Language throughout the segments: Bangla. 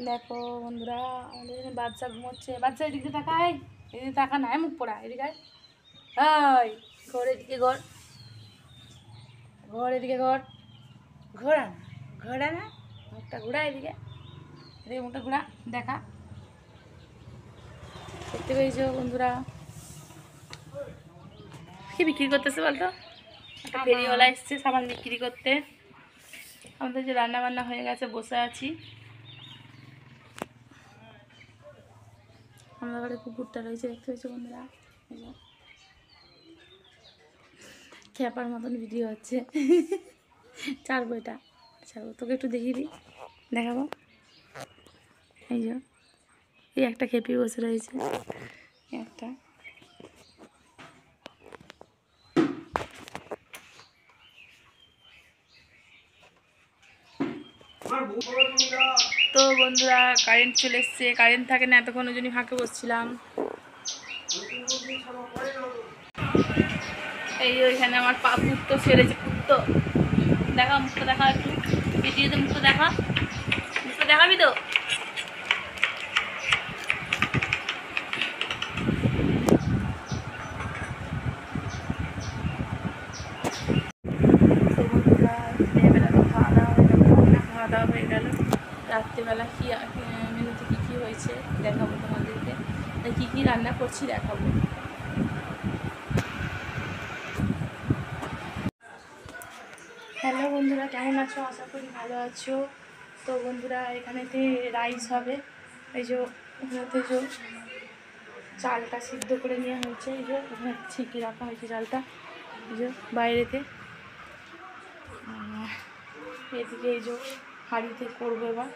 দেখো বন্ধুরা, আমাদের এখানে বাচ্চা ঘুমোচ্ছে। বাচ্চা এদিকে তাকায়, এদিকে তাকা না, মুখ পড়া এদিকে। হাই ঘর, এদিকে ঘর, ঘর এদিকে ঘর, ঘোরা না, ঘোরা না, মুখটা ঘোরা এদিকে, এদিকে মুখটা ঘোরা, দেখা। দেখতে পেয়েছো বন্ধুরা, কি বিক্রি করতেছে বলতো? একটা ফেরিওয়ালা এসছে সামান বিক্রি করতে। আমাদের যে রান্না বান্না হয়ে গেছে, বসে আছি। আমাদের ঘরে কুকুরটা রয়েছে, দেখতে পেয়েছো বন্ধুরা? খেপার মতন ভিডিও হচ্ছে। ছাড়বো এটা, ছাড়বো, তোকে একটু দেখিয়ে দিই, দেখাবো। এই যে এই একটা খেপি বসে রয়েছে, একটা। তো বন্ধুরা, কারেন্ট চলে এসছে। কারেন্ট থাকে না, এতক্ষণ ওই জন্য ফাঁকে বসছিলাম। এই ওইখানে আমার পুত্র সেরেছে, পুত্র। দেখা মুখটা, দেখা একটু ভিডিওতে, মুখটা দেখা, মুখটা দেখাবি তো? তো বন্ধুরা, এবেলা তো খাওয়া দাওয়া হয়ে গেল, খাওয়া দাওয়া হয়ে গেল। রাত্রিবেলা কী মেনুতে কী কী হয়েছে দেখাবো তোমাদেরকে, কী কী রান্না করছি দেখাবো। হ্যালো বন্ধুরা, কেমন আছো? আশা করি ভালো আছো। তো বন্ধুরা, এখানেতে রাইস হবে। এই যে ওখানেতে যে চালটা সিদ্ধ করে নেওয়া হয়েছে, এই যে ওখানে ছেঁকে রাখা হয়েছে চালটা, এই যে বাইরেতে। এদিকে এই যে হাঁড়িতে করবো এবার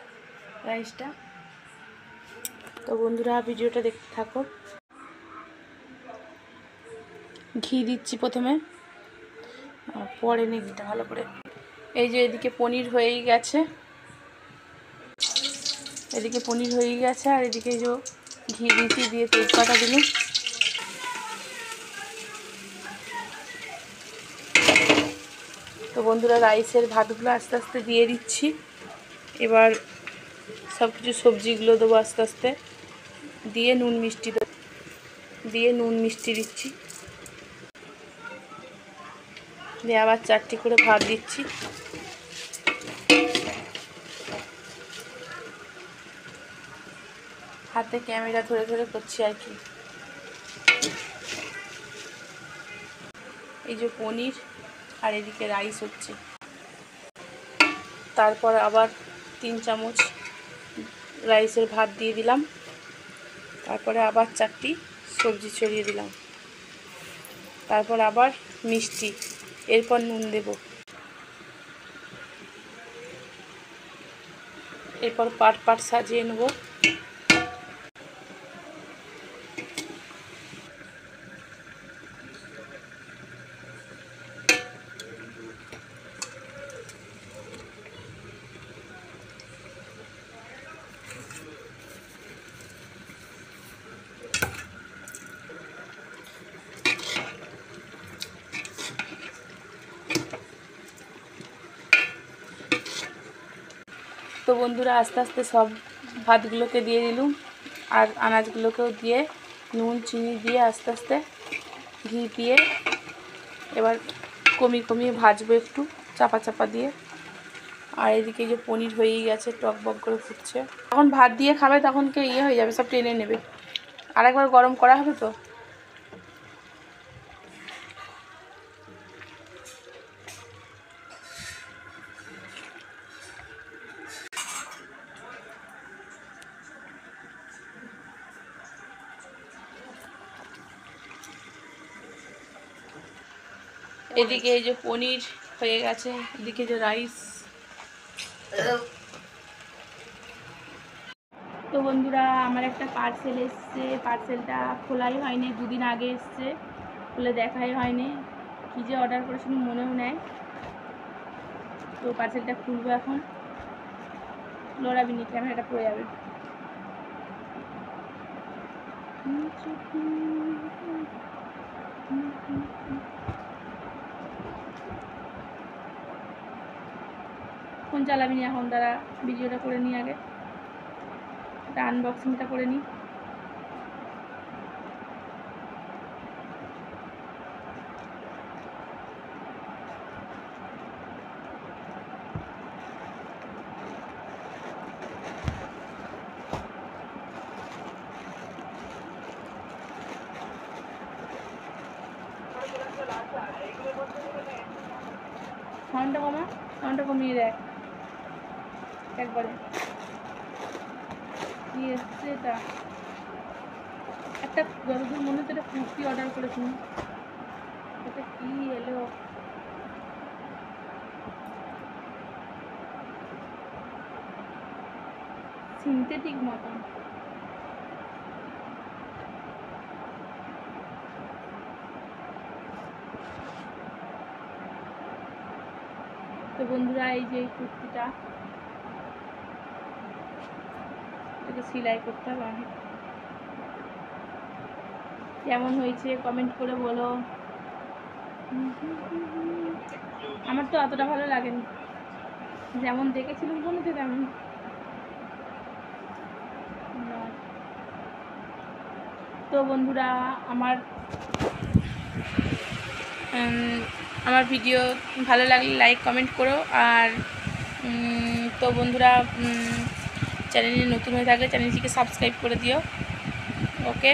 রাইসটা। তো বন্ধুরা, ভিডিওটা দেখতে থাকো। ঘি দিচ্ছি প্রথমে, পরে নিয়ে দিতে ভালো করে। এই যে এদিকে পনির হয়েই গেছে, এদিকে পনির হয়ে গেছে, আর এদিকে যে ঘি দিচ্ছি, দিয়ে তেজপাতা দিলাম। তো বন্ধুরা, রাইসের ভাতগুলো আস্তে আস্তে দিয়ে দিচ্ছি। এবার সব কিছু সবজিগুলো দেবো আস্তে আস্তে, দিয়ে নুন মিষ্টি দেবো, দিয়ে নুন মিষ্টি দিচ্ছি, দিয়ে আবার 4টি করে ভাত দিচ্ছি। হাতে ক্যামেরা ধরে ধরে করছি আর কি। এই যে পনির, আর এদিকে রাইস হচ্ছে। তারপর আবার 3 চামচ রাইসের ভাত দিয়ে দিলাম। তারপরে আবার 4টি সবজি ছড়িয়ে দিলাম। তারপর আবার মিষ্টি, এরপর নুন দেব। এরপর পাট পাট সাজিয়ে নেব। তো বন্ধুরা, আস্তে আস্তে সব ভাতগুলোকে দিয়ে দিলুম, আর আনাজগুলোকেও দিয়ে নুন চিনি দিয়ে আস্তে আস্তে ঘি দিয়ে এবার কমিয়ে কমিয়ে ভাজবো একটু চাপা চাপা দিয়ে। আর এদিকে যে পনির হয়েই গেছে, টক বক করে ফুটছে। যখন ভাত দিয়ে খাবে তখন কে হয়ে যাবে, সব টেনে নেবে। আরেকবার গরম করা হবে তো। এদিকে এই যে পনির হয়ে গেছে, এদিকে যে রাইস। তো বন্ধুরা, আমার একটা পার্সেল এসছে। পার্সেলটা খোলাই হয়নি, 2 দিন আগে এসছে, খুলে দেখাই হয়নি। কী যে অর্ডার করেছিল মনেও নেয়। তো পার্সেলটা খুলবো এখন। লড়াবিনি, ক্যামেরাটা পড়ে যাবে। ফোন চালাবি না এখন, দ্বারা ভিডিওটা করে নিয়ে আগে। এটা আনবক্সিংটা করে নিই। সাউন্ডটা কমিয়ে দেখ একবারে। কি এসছে এটা? একটা যতদূর মনে হচ্ছে এটা কুর্তি অর্ডার করেছিলাম। এটা কি এলো? সিনথেটিক মতন। তো বন্ধুরা, এই যে এই কুর্তিটা, এটাকে সেলাই করতে হবে। কেমন হয়েছে কমেন্ট করে বলো। আমার তো অতটা ভালো লাগেনি, যেমন দেখেছিলাম বলতে তেমন। তো বন্ধুরা, আমার ভিডিও ভালো লাগলে লাইক কমেন্ট করো। আর তো বন্ধুরা, চ্যানেলে নতুন হয়ে থাকলে চ্যানেলটিকে সাবস্ক্রাইব করে দিও। ওকে।